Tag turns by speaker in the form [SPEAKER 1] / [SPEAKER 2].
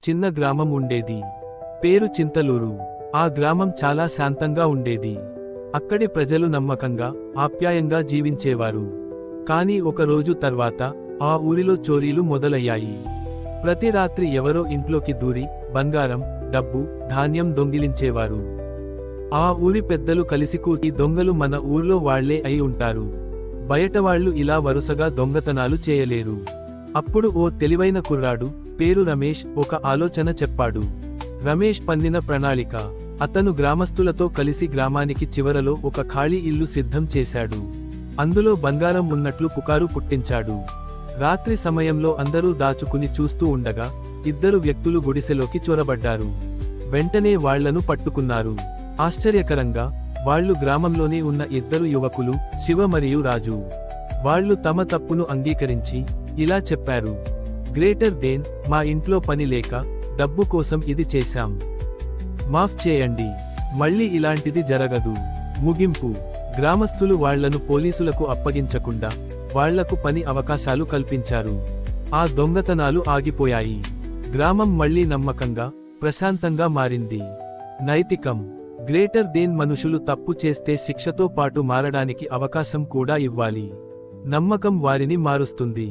[SPEAKER 1] చిన్న గ్రామం ఉండేది. పేరు చింతలూరు. ఆ గ్రామం చాలా శాంతంగా ఉండేది. అక్కడి ప్రజలు నమ్మకంగా, ఆప్యాయంగా జీవించేవారు. కానీ ఒక రోజు తర్వాత ఆ ఊరిలో చోరీలు మొదలయ్యాయి. ప్రతి రాత్రి ఎవరో ఇంట్లోకి దూరి బంగారం, డబ్బు, ధాన్యం దొంగిలించేవారు. ఆ ఊరి పెద్దలు కలిసి ఈ దొంగలు మన ఊర్లో వాళ్లే అయి ఉంటారు, బయటవాళ్లు ఇలా వరుసగా దొంగతనాలు చేయలేరు. అప్పుడు ఓ తెలివైన కుర్రాడు పేరు రమేష్ ఒక ఆలోచన చెప్పాడు. రమేష్ పన్నిన ప్రణాళిక. అతను గ్రామస్తులతో కలిసి గ్రామానికి చివరలో ఒక ఖాళీ ఇల్లు సిద్ధం చేశాడు. అందులో బంగారం ఉన్నట్లు పుకారు పుట్టించాడు. రాత్రి సమయంలో అందరూ దాచుకుని చూస్తూ ఉండగా 2 వ్యక్తులు గుడిసెలోకి చొరబడ్డారు. వెంటనే వాళ్లను పట్టుకున్నారు. ఆశ్చర్యకరంగా వాళ్లు గ్రామంలోనే ఉన్న 2 యువకులు, శివ మరియు రాజు. వాళ్లు తమ తప్పును అంగీకరించి ఇలా చెప్పారు: గ్రేటర్ దేన్, మా ఇంట్లో పని లేక, డబ్బు కోసం ఇది చేశాం. మాఫ్ చేయండి. మళ్ళీ ఇలాంటిది జరగదు. ముగింపు: గ్రామస్తులు వాళ్లను పోలీసులకు అప్పగించకుండా వాళ్లకు పని అవకాశాలు కల్పించారు. ఆ దొంగతనాలు ఆగిపోయాయి. గ్రామం మళ్లీ నమ్మకంగా, ప్రశాంతంగా మారింది. నైతికం: గ్రేటర్ దేన్ మనుషులు తప్పు చేస్తే శిక్షతో పాటు మారడానికి అవకాశం కూడా ఇవ్వాలి. నమ్మకం వారిని మారుస్తుంది.